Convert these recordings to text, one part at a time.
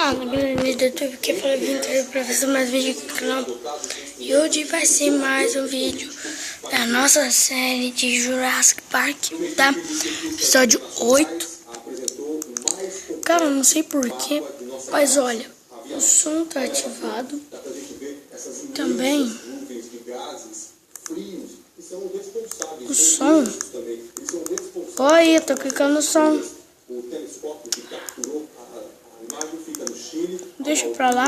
Fala galera do YouTube, que fala vim trazer pra fazer mais vídeo aqui no canal. E hoje vai ser mais um vídeo da nossa série de Jurassic Park, tá? Episódio 8. Cara, não sei porquê, mas olha, o som tá ativado. Também o som. Olha, tô clicando no som. Deixa pra lá.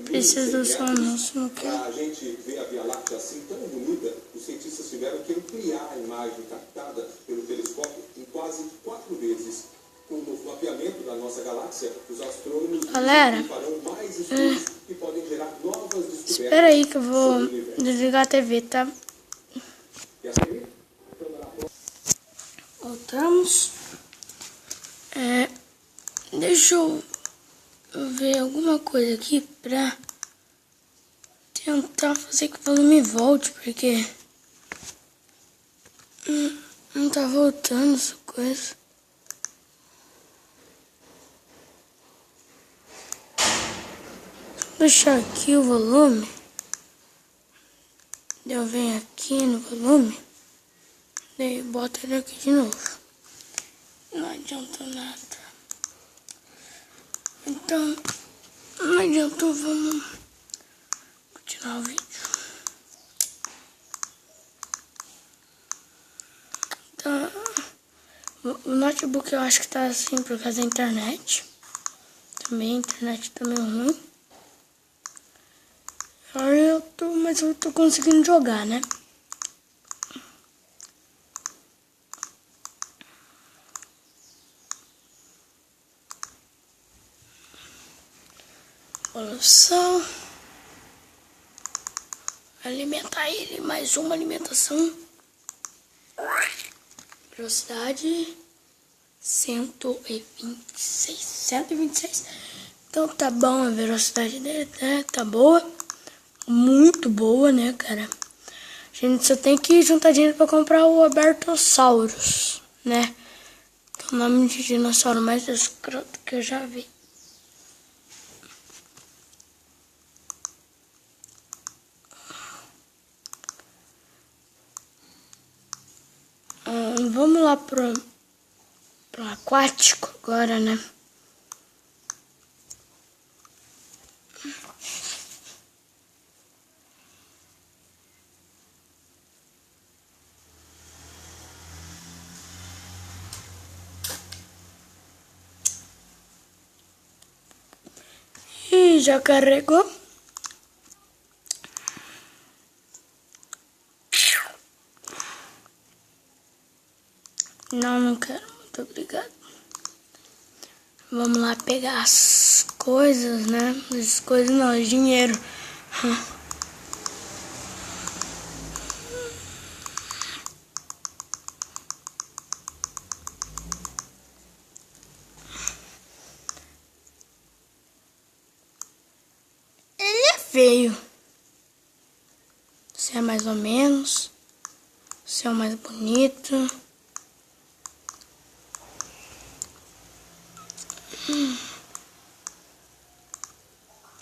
Precisa do som, não, se não quer. Para a gente ver a Via Láctea assim tão bonita, os cientistas tiveram que ampliar a imagem captada pelo telescópio em quase 4 vezes. Com o novo mapeamento da nossa galáxia, os astrônomos farão mais estudos que podem gerar novas descobertas. Espera aí que eu vou desligar a TV, tá? Voltamos. Deixa eu ver alguma coisa aqui pra tentar fazer que o volume volte, porque não tá voltando essa coisa. Vou deixar aqui o volume. Eu venho aqui no volume. Daí bota ele aqui de novo. Não adiantou nada. Então, não adiantou, vamos continuar o vídeo. Então, o notebook eu acho que tá assim por causa da internet. Também, a internet tá meio ruim. Mas eu tô conseguindo jogar, né? Evolução. Alimentar ele, mais uma alimentação. Velocidade 126. 126. Então tá bom a velocidade dele, né? Tá boa. Muito boa, né, cara? A gente só tem que juntar dinheiro pra comprar o Albertosaurus, né? Que é o nome de dinossauro mais escroto que eu já vi. Vamos lá pro aquático agora, né? E já carregou. Não quero, muito obrigado. Vamos lá pegar as coisas, né? As coisas não, é dinheiro. Ele é feio. Você é mais ou menos. Você é o mais bonito.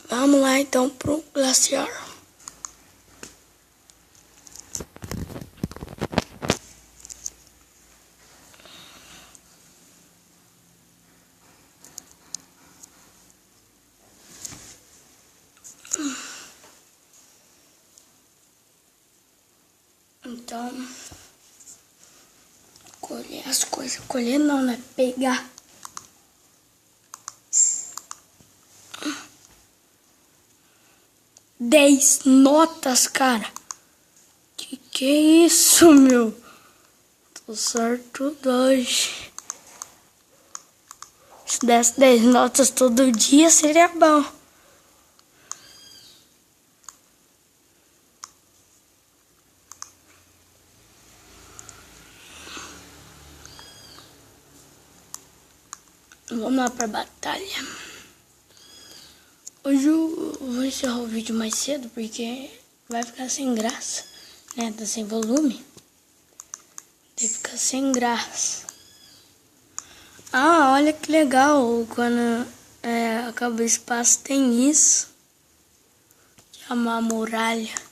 Vamos lá então pro glaciar. Então, colher as coisas. Colher não, né? Pegar. Dez notas, cara. Que é isso, meu? Tô sortudo hoje. Se desse 10 notas todo dia, seria bom. Vamos lá pra batalha. Hoje eu vou encerrar o vídeo mais cedo, porque vai ficar sem graça, né? Tá sem volume. Vai ficar sem graça. Ah, olha que legal quando acaba o espaço, tem isso. Que é uma muralha.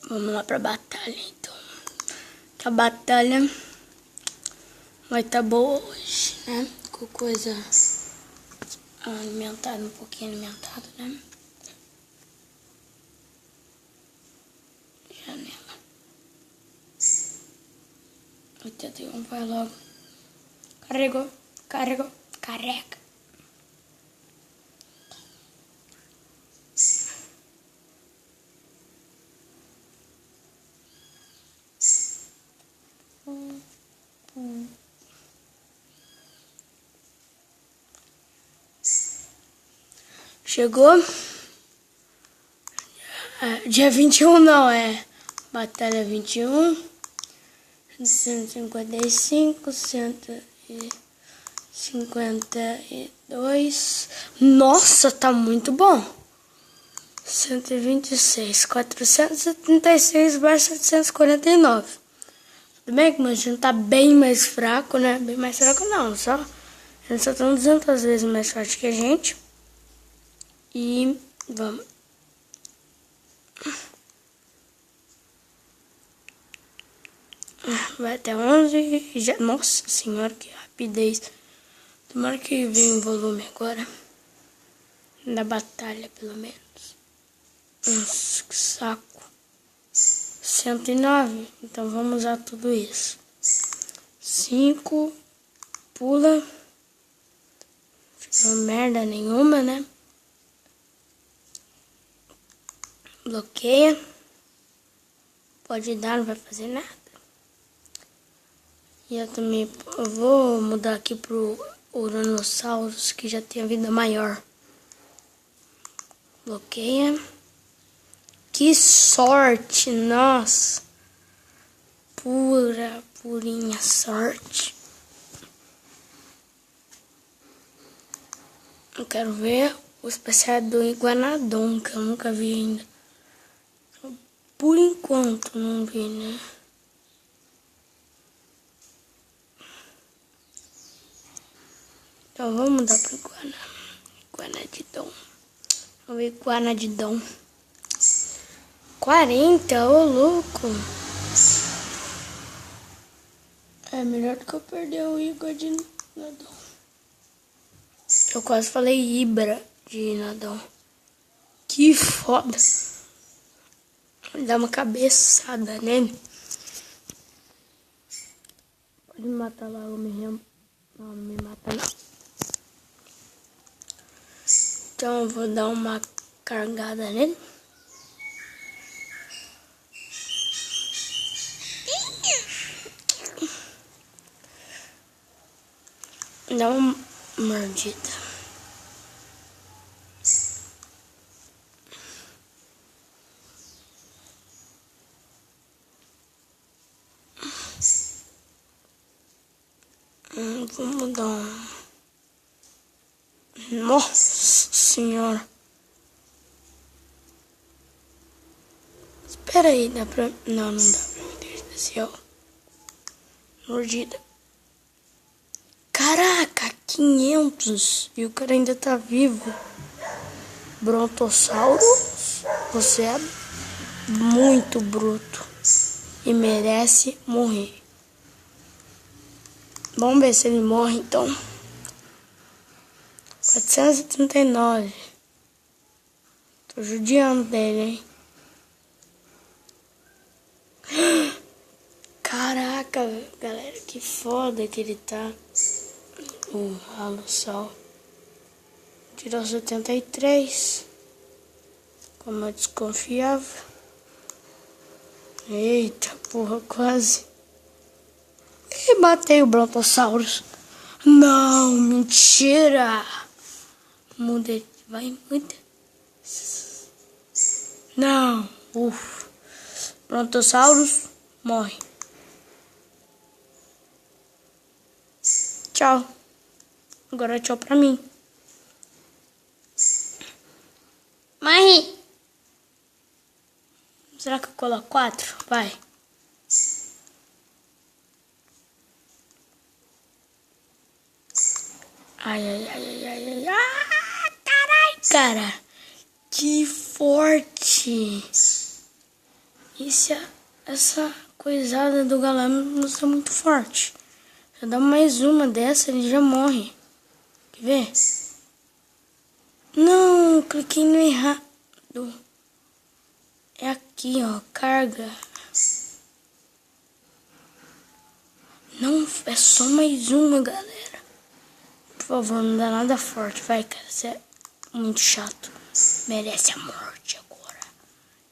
Vamos lá pra batalha, então. Que a batalha vai estar boa hoje, né? Com coisa alimentada, um pouquinho alimentada, né? Janela. 81, vai logo. Carregou, carregou, carrega. Chegou? Dia 21 não, é batalha 21, 155, 152. Nossa, tá muito bom. 126, 476 barra 749. Tudo bem que o meu time tá bem mais fraco, né? Bem mais fraco não, só eles só estão 200 vezes mais forte que a gente. E vamos. Vai até 11 e já... Nossa senhora, que rapidez. Tomara que venha um volume agora. Da batalha, pelo menos. Nossa, que saco. 109. Então vamos usar tudo isso. 5. Pula. Não merda nenhuma, né? Bloqueia. Pode dar, não vai fazer nada. E eu também vou mudar aqui pro Uranossauros, que já tem a vida maior. Bloqueia. Que sorte, nossa. Purinha sorte. Eu quero ver o especial do Iguanodon, que eu nunca vi ainda. Por enquanto não vi, né? Então vamos mudar pro Iguanodon. Vamos ver Iguanodon. 40, ô louco. É melhor do que eu perder o Iguanodon. Eu quase falei Ibra de Nadão. Que foda. Dá uma cabeçada nele. Pode me matar logo mesmo. Não, não me mata não. Então eu vou dar uma carregada nele. Dá uma mordida. Vamos dar um... Nossa senhora. Espera aí, dá pra... Não, não dá pra meter especial. Mordida. Caraca, 500. E o cara ainda tá vivo. Brontossauros, você é muito bruto. E merece morrer. Vamos ver se ele morre, então. 439. Tô judiando dele, hein? Caraca, galera, que foda que ele tá. O Ralossal. Tirou 73. Como eu desconfiava. Eita, porra, quase. E matei o Brontossauros. Não, mentira. Muda, vai, muda. Não, ufa. Brontossauros, morre. Tchau. Agora tchau pra mim. Será que eu coloco 4? Vai. Ai, ai, ai, ai, ai, ai. Ah, carai, cara. Que forte. Essa coisada do Galamos é muito forte. Se eu dar mais uma dessa, ele já morre. Quer ver? Não, cliquei no errado. É aqui, ó, carga. Não, é só mais uma, galera. Por favor, não dá nada forte. Vai, cara, você é muito chato. Merece a morte agora.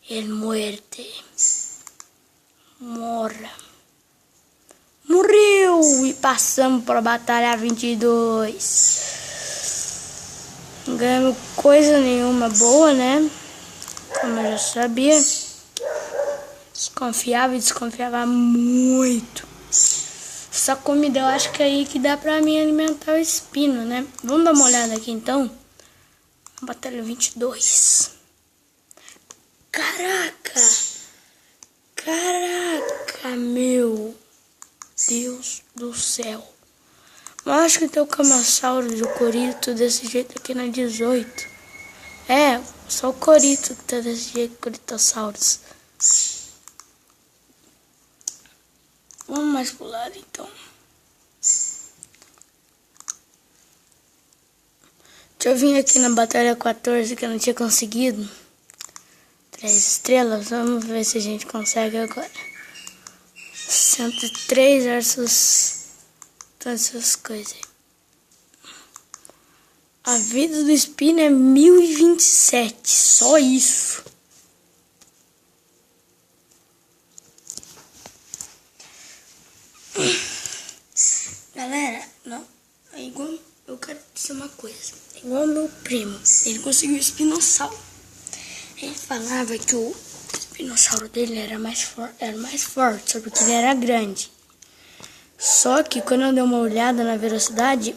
El muerte. Morra. Morreu! E passamos para a batalha 22. Não ganhamos coisa nenhuma boa, né? Como eu já sabia. Desconfiava muito. Essa comida eu acho que é aí que dá pra mim alimentar o espino, né? Vamos dar uma olhada aqui então. Batalha 22. Caraca! Caraca, meu Deus do céu. Eu acho que tem o Camassauro e o Corito desse jeito aqui na 18. É, só o Corito que tá desse jeito, Coritossauros. Vamos mais pro lado então. Deixa eu vir aqui na batalha 14 que eu não tinha conseguido. 3 estrelas, vamos ver se a gente consegue agora. 103 versus todas essas coisas aí. A vida do espino é 1027, só isso. Galera, não, é igual, eu quero dizer uma coisa. É igual meu primo, ele conseguiu o espinossauro. Ele falava que o espinossauro dele era mais forte, só porque ele era grande. Só que quando eu dei uma olhada na velocidade,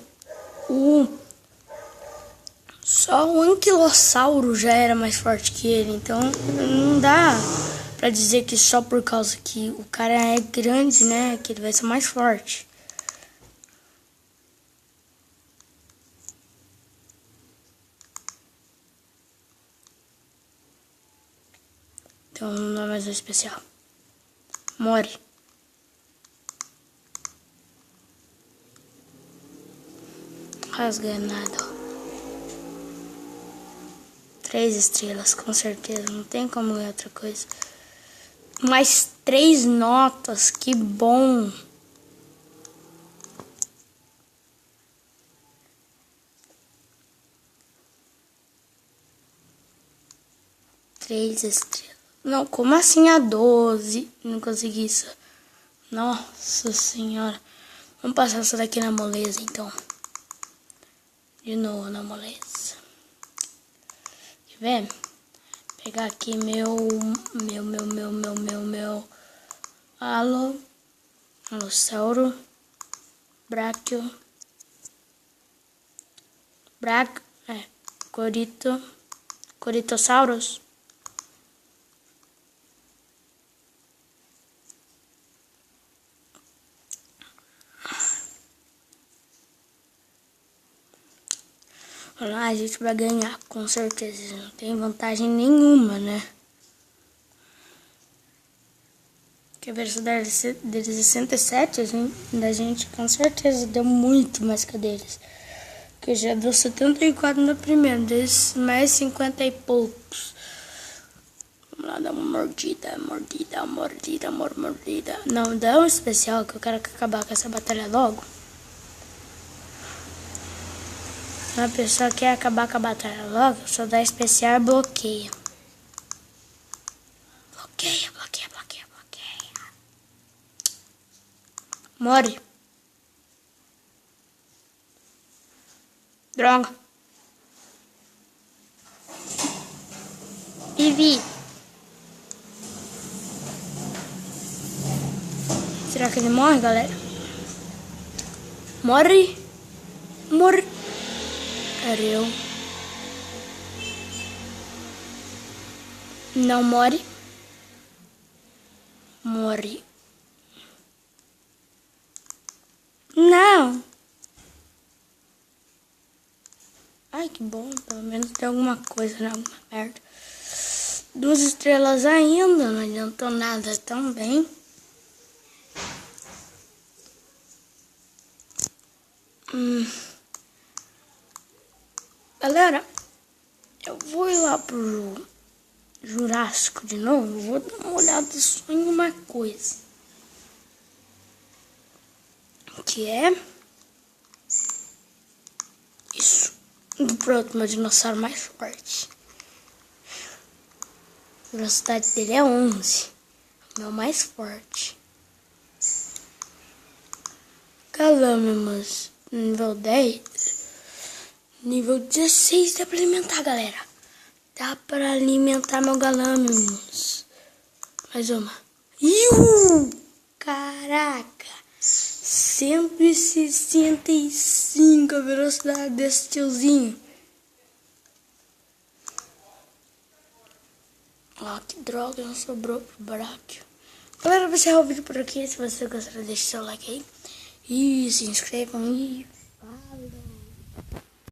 só o anquilossauro já era mais forte que ele. Então não dá pra dizer que só por causa que o cara é grande, né, que ele vai ser mais forte. Então não é mais um especial. More. Rasganado, ó. 3 estrelas, com certeza. Não tem como ganhar outra coisa. Mais 3 notas, que bom. Três estrelas. Não, como assim a 12? Não consegui isso. Nossa senhora. Vamos passar essa daqui na moleza, então. De novo na moleza. Quer ver? Pegar aqui meu alossauro, Coritossauros. Lá a gente vai ganhar, com certeza. Não tem vantagem nenhuma, né? Que a velocidade deles é 107, da gente com certeza deu muito mais que a deles. Que já deu 74 no primeiro, deles mais 50 e poucos. Vamos lá, dar uma mordida. Não, dá um especial que eu quero acabar com essa batalha logo. Se uma pessoa quer acabar com a batalha logo, só dá especial e bloqueia. Bloqueia. More. Droga. Vivi. Será que ele morre, galera? Morre. Morreu. Não more. Morre. Não. Ai, que bom. Pelo menos tem alguma coisa, né? Alguma merda. 2 estrelas ainda. Não adiantou nada também. Galera, eu vou ir lá pro Jurássico de novo. Vou dar uma olhada só em uma coisa. Que é isso. Pronto, meu dinossauro mais forte. A velocidade dele é 11. O meu mais forte. Calâmimas, nível 10. Nível 16 dá pra alimentar, galera. Dá pra alimentar meu Galâmimus. Mais uma. Caraca. 165 a velocidade desse tiozinho. Ó, que droga, não sobrou pro Bráquio. Galera, vou encerrar o vídeo por aqui. Se você gostou, deixa seu like aí. E se inscrevam e